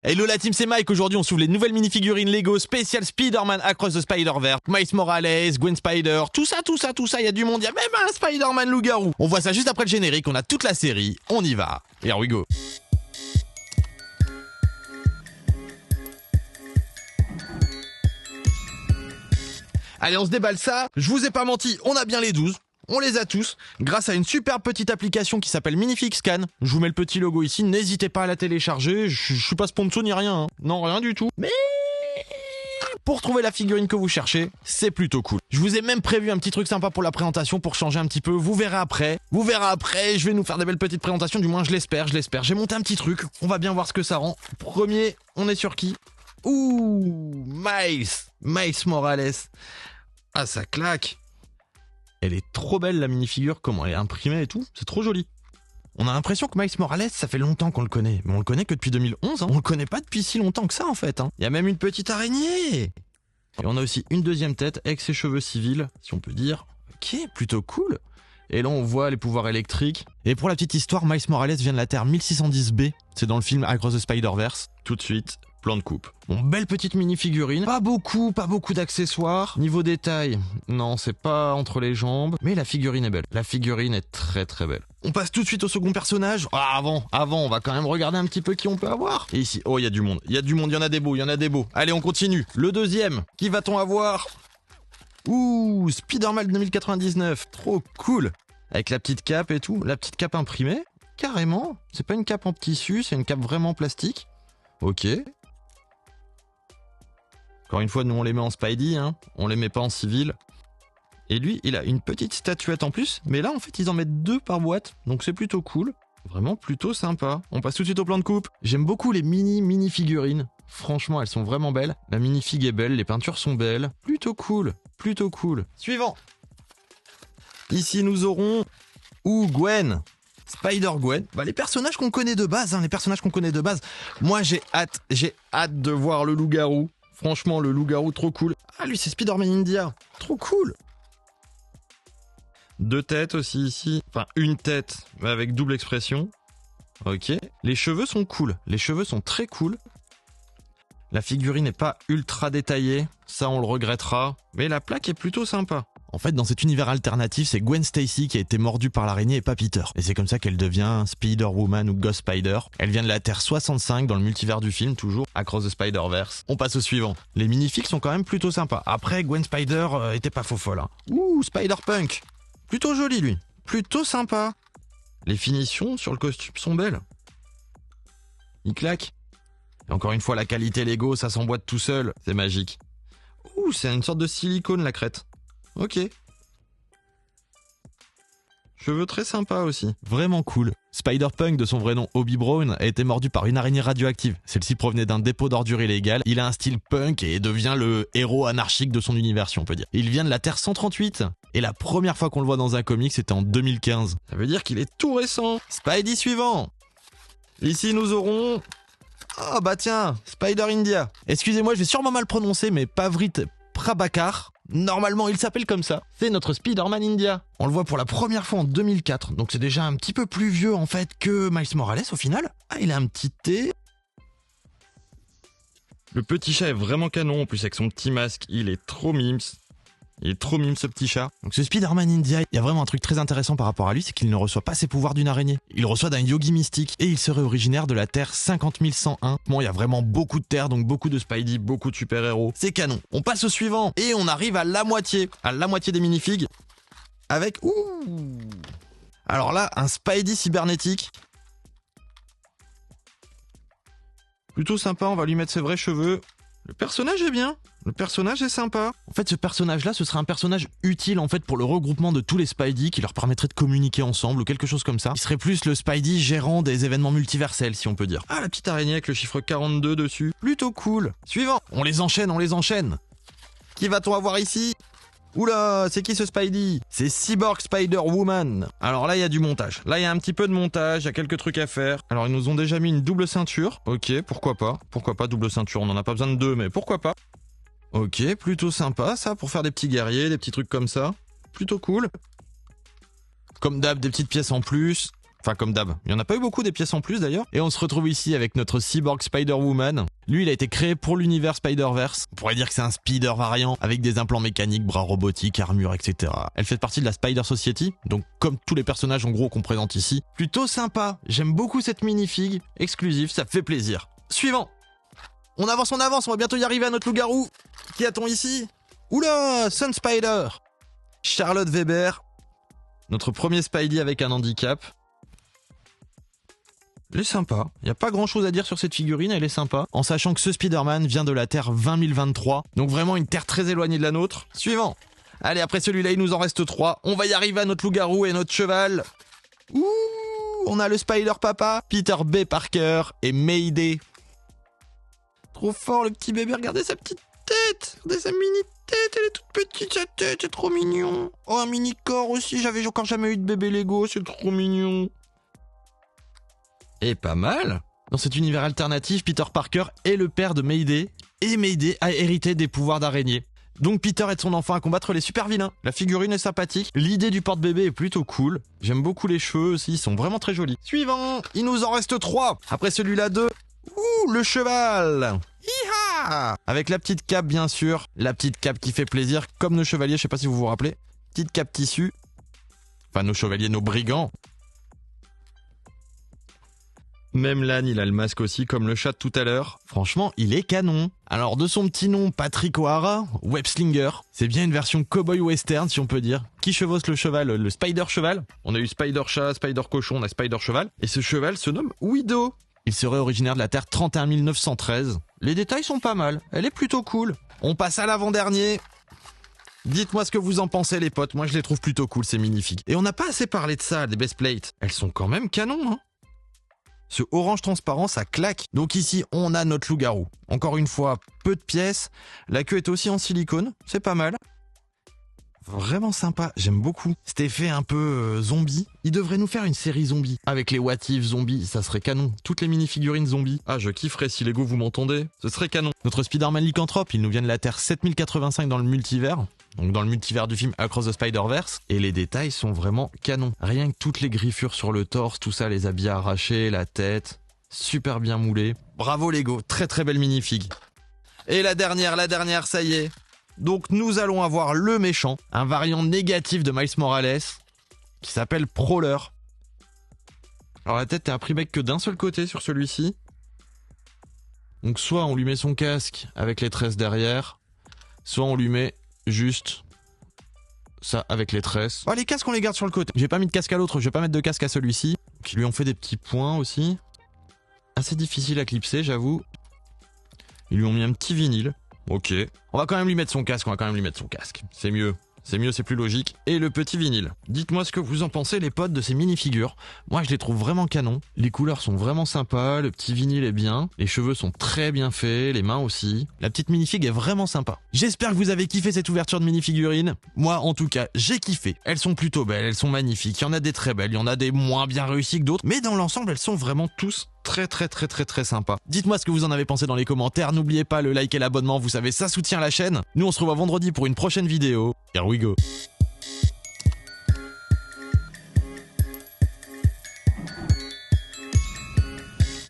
Hello la team, c'est Mike. Aujourd'hui on s'ouvre les nouvelles mini-figurines Lego spécial Spider-Man Across the Spider-Verse, Miles Morales, Gwen Spider, tout ça, il y a du monde, il y a même un Spider-Man loup-garou. On voit ça juste après le générique, on a toute la série, on y va. Here we go. Allez, on se déballe ça. Je vous ai pas menti, on a bien les 12. On les a tous, grâce à une superbe petite application qui s'appelle Minifig Scan. Je vous mets le petit logo ici, n'hésitez pas à la télécharger, je suis pas sponsor ni rien, hein. Non, rien du tout. Mais pour trouver la figurine que vous cherchez, c'est plutôt cool. Je vous ai même prévu un petit truc sympa pour la présentation, pour changer un petit peu, vous verrez après, je vais nous faire des belles petites présentations, du moins je l'espère. J'ai monté un petit truc, on va bien voir ce que ça rend. Premier, on est sur qui? Ouh, Miles Morales. Ah, ça claque. Elle est trop belle la minifigure, comment elle est imprimée et tout, c'est trop joli. On a l'impression que Miles Morales, ça fait longtemps qu'on le connaît, mais on le connaît que depuis 2011, hein. On le connaît pas depuis si longtemps que ça en fait, hein. Il y a même une petite araignée. Et on a aussi une deuxième tête avec ses cheveux civils, si on peut dire. Ok, plutôt cool. Et là on voit les pouvoirs électriques. Et pour la petite histoire, Miles Morales vient de la Terre 1610B, c'est dans le film Across the Spider-Verse. Tout de suite, plan de coupe. Bon, belle petite mini-figurine. Pas beaucoup d'accessoires. Niveau détail, non, c'est pas entre les jambes. Mais la figurine est belle. La figurine est très très belle. On passe tout de suite au second personnage. Ah, avant, on va quand même regarder un petit peu qui on peut avoir. Et ici, oh, il y a du monde. Il y en a des beaux, Allez, on continue. Le deuxième, qui va-t-on avoir? Ouh, Spider-Man 2099. Trop cool. Avec la petite cape et tout. La petite cape imprimée. Carrément. C'est pas une cape en tissu, c'est une cape vraiment plastique. Ok. Encore une fois, nous on les met en Spidey, hein. On les met pas en civil. Et lui, il a une petite statuette en plus, mais là en fait ils en mettent 2 par boîte, donc c'est plutôt cool. Vraiment plutôt sympa. On passe tout de suite au plan de coupe. J'aime beaucoup les mini figurines. Franchement, elles sont vraiment belles. La minifig est belle, les peintures sont belles. Plutôt cool. Suivant. Ici nous aurons... Gwen. Spider-Gwen, les personnages qu'on connaît de base, Moi j'ai hâte de voir le loup-garou. Franchement, le loup-garou, trop cool. Ah, lui c'est Spider-Man India, trop cool. 2 têtes aussi ici, enfin une tête avec double expression. Ok, les cheveux sont cool, les cheveux sont très cool. La figurine n'est pas ultra détaillée, ça on le regrettera, mais la plaque est plutôt sympa. En fait, dans cet univers alternatif, c'est Gwen Stacy qui a été mordue par l'araignée et pas Peter. Et c'est comme ça qu'elle devient Spider-Woman ou Ghost Spider. Elle vient de la Terre 65 dans le multivers du film, toujours, Across the Spider-Verse. On passe au suivant. Les minifigs sont quand même plutôt sympas. Après, Gwen Spider était pas faux folle, hein. Ouh, Spider-Punk. Plutôt joli, lui. Plutôt sympa. Les finitions sur le costume sont belles. Il claque. Et encore une fois, la qualité Lego, ça s'emboîte tout seul. C'est magique. Ouh, c'est une sorte de silicone, la crête. Ok. Cheveux très sympas aussi. Vraiment cool. Spider-Punk, de son vrai nom Hobie Brown, a été mordu par une araignée radioactive. Celle-ci provenait d'un dépôt d'ordures illégal. Il a un style punk et devient le héros anarchique de son univers, si on peut dire. Il vient de la Terre 138. Et la première fois qu'on le voit dans un comic, c'était en 2015. Ça veut dire qu'il est tout récent. Spidey suivant. Ici, nous aurons... Ah bah tiens, Spider India. Excusez-moi, je vais sûrement mal prononcer, mais Pavrit Prabhakar. Normalement, il s'appelle comme ça. C'est notre Spider-Man India. On le voit pour la première fois en 2004, donc c'est déjà un petit peu plus vieux en fait que Miles Morales au final. Ah, il a un petit T. Le petit chat est vraiment canon, en plus avec son petit masque, il est trop mimes. Il est trop mime ce petit chat. Donc ce Spider-Man India, il y a vraiment un truc très intéressant par rapport à lui, c'est qu'il ne reçoit pas ses pouvoirs d'une araignée. Il reçoit d'un yogi mystique et il serait originaire de la Terre 50101. Bon, il y a vraiment beaucoup de terres, donc beaucoup de Spidey, beaucoup de super-héros. C'est canon. On passe au suivant et on arrive à la moitié des minifigs. Avec... Alors là, un Spidey cybernétique. Plutôt sympa, on va lui mettre ses vrais cheveux. Le personnage est bien. Le personnage est sympa. En fait, ce personnage-là, ce serait un personnage utile en fait pour le regroupement de tous les Spidey qui leur permettrait de communiquer ensemble ou quelque chose comme ça. Il serait plus le Spidey gérant des événements multiversels, si on peut dire. Ah, la petite araignée avec le chiffre 42 dessus. Plutôt cool. Suivant. On les enchaîne. Qui va-t-on avoir ici? Oula, c'est qui ce Spidey? C'est Cyborg Spider-Woman. Alors là, il y a du montage. Là, il y a un petit peu de montage, il y a quelques trucs à faire. Alors, ils nous ont déjà mis une double ceinture. Ok, pourquoi pas? Pourquoi pas double ceinture? On n'en a pas besoin de 2, mais pourquoi pas? Ok, plutôt sympa ça, pour faire des petits guerriers, des petits trucs comme ça. Plutôt cool. Comme d'hab, des petites pièces en plus. Enfin, comme d'hab. Il n'y en a pas eu beaucoup des pièces en plus d'ailleurs. Et on se retrouve ici avec notre cyborg Spider-Woman. Lui, il a été créé pour l'univers Spider-Verse. On pourrait dire que c'est un Spider variant avec des implants mécaniques, bras robotiques, armure, etc. Elle fait partie de la Spider Society. Donc, comme tous les personnages en gros qu'on présente ici. Plutôt sympa. J'aime beaucoup cette minifig exclusive. Ça fait plaisir. Suivant. On avance, on va bientôt y arriver à notre loup-garou. Qui a-t-on ici? Oula, Sun Spider. Charlotte Weber. Notre premier Spidey avec un handicap. Elle est sympa. Il n'y a pas grand chose à dire sur cette figurine, elle est sympa. En sachant que ce Spider-Man vient de la Terre 20023. Donc vraiment une Terre très éloignée de la nôtre. Suivant. Allez, après celui-là, il nous en reste 3. On va y arriver à notre loup-garou et notre cheval. Ouh, on a le Spider-Papa, Peter B. Parker et Mayday. Trop fort le petit bébé, regardez sa petite tête. Regardez sa mini-tête, elle est toute petite sa tête, c'est trop mignon. Oh, un mini-corps aussi, j'avais encore jamais eu de bébé Lego, c'est trop mignon. Et pas mal. Dans cet univers alternatif, Peter Parker est le père de Mayday, et Mayday a hérité des pouvoirs d'araignée. Donc Peter aide son enfant à combattre les super vilains. La figurine est sympathique, l'idée du porte-bébé est plutôt cool. J'aime beaucoup les cheveux aussi, ils sont vraiment très jolis. Suivant, il nous en reste 3. Après celui-là 2. Ouh, le cheval. Hi-ha. Avec la petite cape bien sûr, la petite cape qui fait plaisir, comme nos chevaliers, je sais pas si vous vous rappelez. Petite cape tissu. Enfin nos chevaliers, nos brigands. Même l'âne, il a le masque aussi, comme le chat de tout à l'heure. Franchement, il est canon. Alors, de son petit nom, Patrick O'Hara, Webslinger, c'est bien une version cowboy western, si on peut dire. Qui chevauche le cheval? Le Spider-Cheval. On a eu Spider-Chat, Spider-Cochon, on a Spider-Cheval. Et ce cheval se nomme Widow. Il serait originaire de la Terre 31 913. Les détails sont pas mal. Elle est plutôt cool. On passe à l'avant-dernier. Dites-moi ce que vous en pensez, les potes. Moi, je les trouve plutôt cool, ces minifigs. Et on n'a pas assez parlé de ça, des best plates. Elles sont quand même canons, hein. Ce orange transparent, ça claque. Donc ici, on a notre loup-garou. Encore une fois, peu de pièces. La queue est aussi en silicone, c'est pas mal. Vraiment sympa, j'aime beaucoup. Cet effet un peu zombie. Il devrait nous faire une série zombie. Avec les what if zombies, ça serait canon. Toutes les mini-figurines zombies. Ah, je kifferais si Lego vous m'entendez. Ce serait canon. Notre Spider-Man lycanthrope, il nous vient de la Terre 7085 dans le multivers. Donc dans le multivers du film Across the Spider-Verse. Et les détails sont vraiment canons. Rien que toutes les griffures sur le torse, tout ça, les habits arrachés, la tête. Super bien moulé. Bravo Lego, très très belle minifig. Et la dernière, ça y est. Donc nous allons avoir le méchant, un variant négatif de Miles Morales, qui s'appelle Prowler. Alors la tête est imprimée que d'un seul côté sur celui-ci. Donc soit on lui met son casque avec les tresses derrière, soit on lui met juste ça avec les tresses. Oh, les casques on les garde sur le côté. J'ai pas mis de casque à l'autre, je vais pas mettre de casque à celui-ci. Qui lui ont fait des petits points aussi. Assez difficile à clipser, j'avoue. Ils lui ont mis un petit vinyle. Ok. On va quand même lui mettre son casque, C'est mieux. C'est plus logique. Et le petit vinyle. Dites-moi ce que vous en pensez, les potes, de ces mini-figures. Moi, je les trouve vraiment canons. Les couleurs sont vraiment sympas, le petit vinyle est bien, les cheveux sont très bien faits, les mains aussi. La petite minifig est vraiment sympa. J'espère que vous avez kiffé cette ouverture de mini-figurines. Moi, en tout cas, j'ai kiffé. Elles sont plutôt belles, elles sont magnifiques. Il y en a des très belles, il y en a des moins bien réussies que d'autres. Mais dans l'ensemble, elles sont vraiment tous très sympa. Dites-moi ce que vous en avez pensé dans les commentaires. N'oubliez pas le like et l'abonnement, vous savez, ça soutient la chaîne. Nous, on se revoit vendredi pour une prochaine vidéo. Here we go.